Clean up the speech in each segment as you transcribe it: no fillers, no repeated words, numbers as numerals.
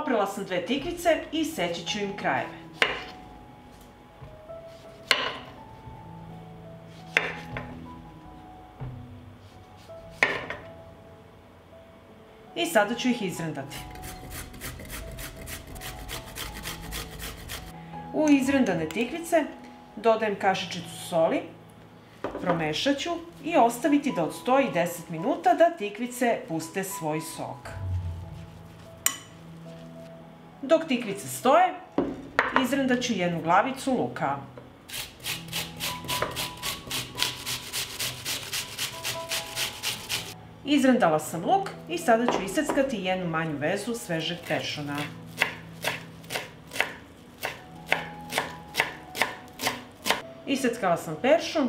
Oprala sam 2 tikvice i seći ću im krajeve. I sada ću ih izrendati. U izrendane tikvice dodajem kašičicu soli, promešat ću i ostaviti da odstoji 10 minuta da tikvice puste svoj sok. Dok tikvice stoje, izrendat ću jednu glavicu luka. Izrendala sam luk i sada ću iseckati jednu manju vezu svežeg peršuna. Iseckala sam peršun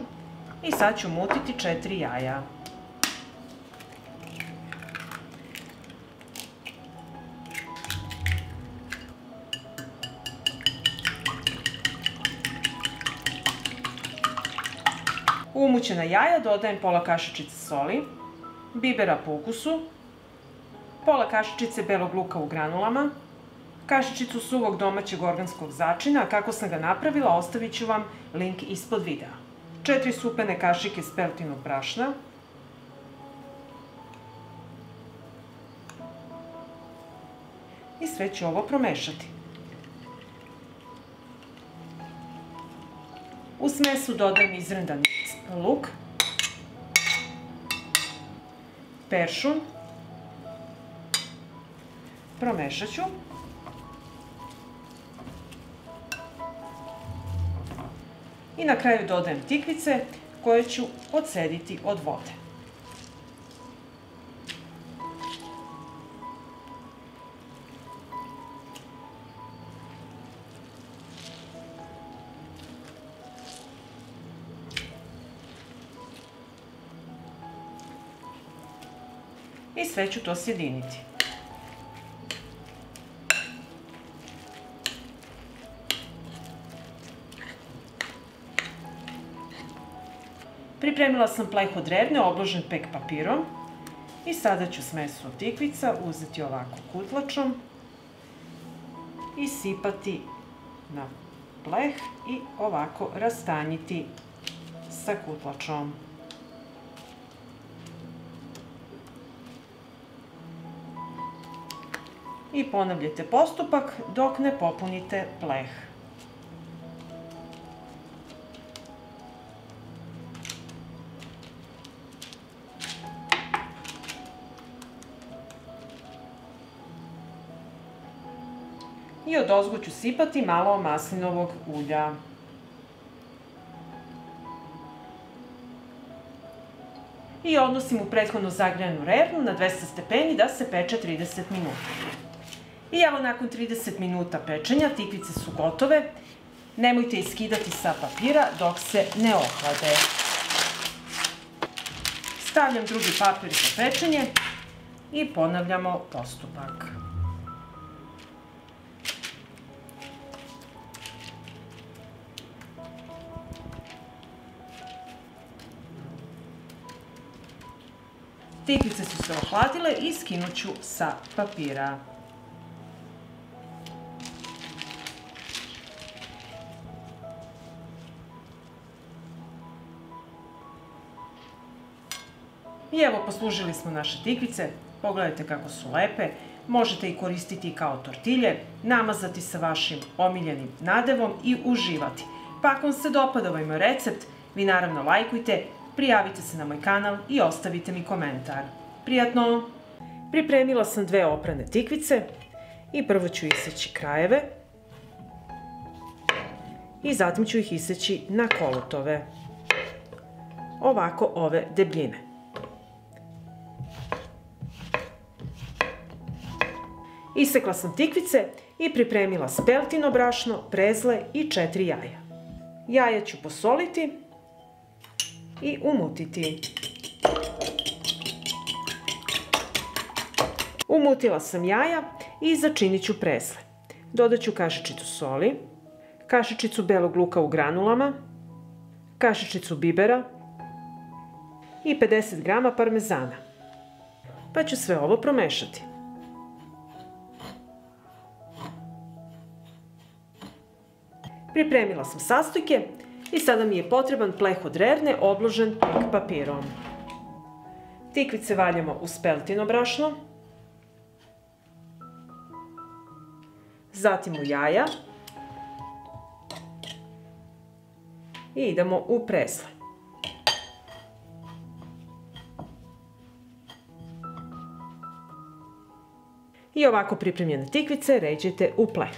i sad ću umutiti 4 jaja. U umućena jaja dodajem pola kašičice soli, bibera po ukusu, pola kašičice belog luka u granulama, kašičicu suvog domaćeg organskog začina, a kako sam ga napravila ostavit ću vam link ispod videa. 4 supene kašike speltinog brašna, i sve ću ovo promešati. U smesu dodajem izrendani luk, peršun, promešat ću i na kraju dodajem tikvice koje ću odcediti od vode. I sve ću to sjediniti. Pripremila sam pleh od revne obložen pek papirom i sada ću smesu od tikvica uzeti ovako kutlačom i sipati na pleh i ovako rastanjiti sa kutlačom. I ponavljajte postupak dok ne popunite pleh. I odozgo ću sipati malo maslinovog ulja. I odnosim u prethodno zagrejanu revnu na 200 stepeni da se peče 30 minuta. I evo nakon 30 minuta pečenja tikvice su gotove. Nemojte ih skidati sa papira dok se ne ohlade. Stavljam drugi papir za pečenje i ponavljamo postupak. Tikvice su se ohladile i skinut ću sa papira. I evo, poslužili smo naše tikvice. Pogledajte kako su lepe. Možete ih koristiti kao tortilje, namazati sa vašim omiljenim nadevom i uživati. Pa ako vam se dopada ovaj moj recept, vi naravno lajkujte, prijavite se na moj kanal i ostavite mi komentar. Prijatno! Pripremila sam 2 oprane tikvice i prvo ću iseći krajeve i zatim ću ih iseći na kolutove. Ovako ove debljine. Isekla sam tikvice i pripremila speltino brašno, prezle i 4 jaja. Jaja ću posoliti i umutiti. Umutila sam jaja i začinit ću prezle. Dodat ću kašičicu soli, kašičicu belog luka u granulama, kašičicu bibera i 50 g parmezana. Pa ću sve ovo promešati. Pripremila sam sastojke i sada mi je potreban pleh od rerne obložen pek papirom. Tikvice valjamo uz peltino brašno, zatim u jaja i idemo u presle. I ovako pripremljene tikvice ređajte u pleh.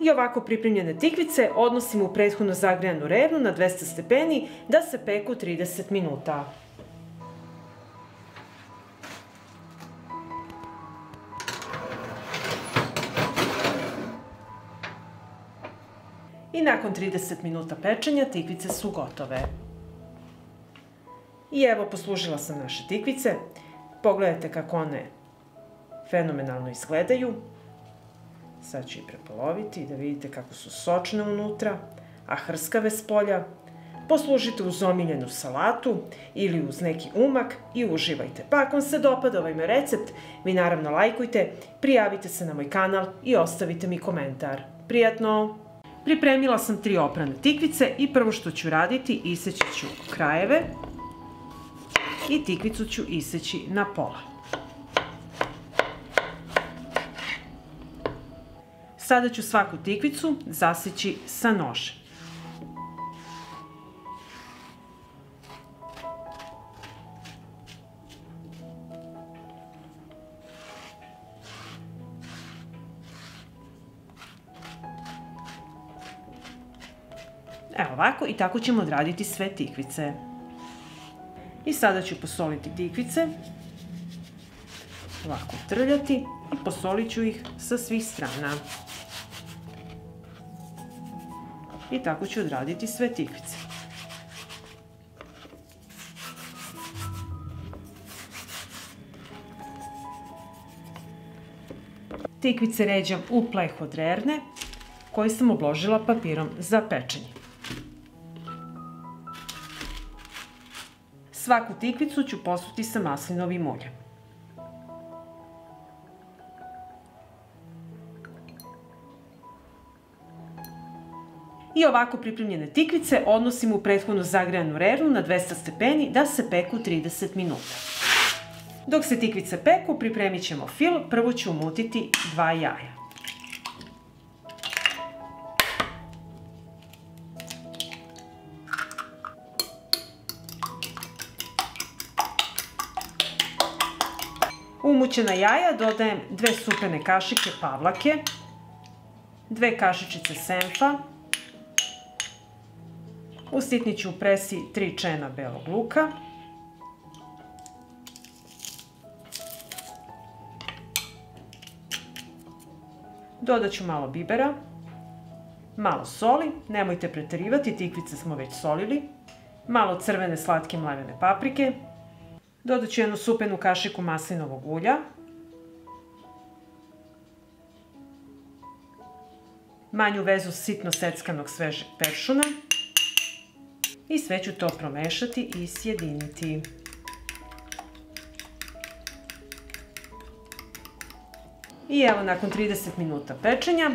I ovako pripremljene tikvice odnosimo u prethodno zagrejanu revnu na 200 stepeni da se peku 30 minuta. I nakon 30 minuta pečenja tikvice su gotove. I evo, poslužila sam naše tikvice. Pogledajte kako one fenomenalno izgledaju. Sad ću ih prepoloviti da vidite kako su sočne unutra, a hrskave s polja. Poslužite uz omiljenu salatu ili uz neki umak i uživajte. Pa ako vam se dopada ovaj moj recept, vi naravno lajkujte, prijavite se na moj kanal i ostavite mi komentar. Prijatno! Pripremila sam 3 oprane tikvice i prvo što ću raditi, iseći ću krajeve i tikvicu ću iseći na pola. Sada ću svaku tikvicu zaseći sa nožem. Evo ovako, i tako ćemo odraditi sve tikvice. I sada ću posoliti tikvice, ovako trljati i posolit ću ih sa svih strana. I tako ću odraditi sve tikvice. Tikvice ređam u pleh od rerne koji sam obložila papirom za pečenje. Svaku tikvicu ću posuti sa maslinovim uljem. I ovako pripremljene tikvice odnosim u prethodno zagrejanu rernu na 200 stepeni da se peku 30 minuta. Dok se tikvice peku, pripremit ćemo fil. Prvo ću umutiti 2 jaja. U umućena jaja dodajem 2 supene kašike pavlake, 2 kašičice senfa, usitnit ću u presi 3 čena belog luka, dodat ću malo bibera, malo soli, nemojte preterivati, tikvice smo već solili, malo crvene slatke mlevene paprike, dodat ću 1 supenu kašiku maslinovog ulja, manju vezu sitno seckanog svežeg peršuna i sve ću to promešati i sjediniti. I evo, nakon 30 minuta pečenja,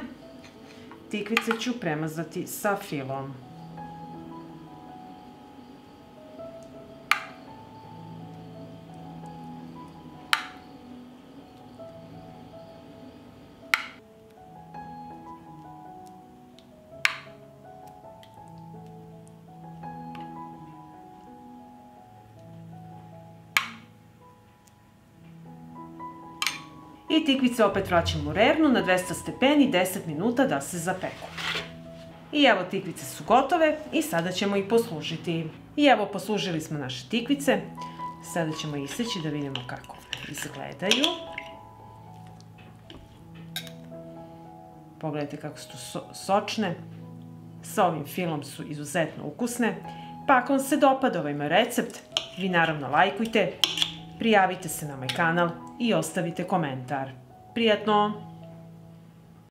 tikvice ću premazati sa filom. I tikvice opet vraćam u rernu na 200 stepeni 10 minuta da se zapeku. I evo, tikvice su gotove i sada ćemo ih poslužiti. I evo, poslužili smo naše tikvice. Sada ćemo iseći da vidimo kako izgledaju. Pogledajte kako su sočne. Sa ovim filom su izuzetno ukusne. Pa ako vam se dopada ovaj moj recept, vi naravno lajkujte, prijavite se na moj kanal i ostavite komentar. Prijatno!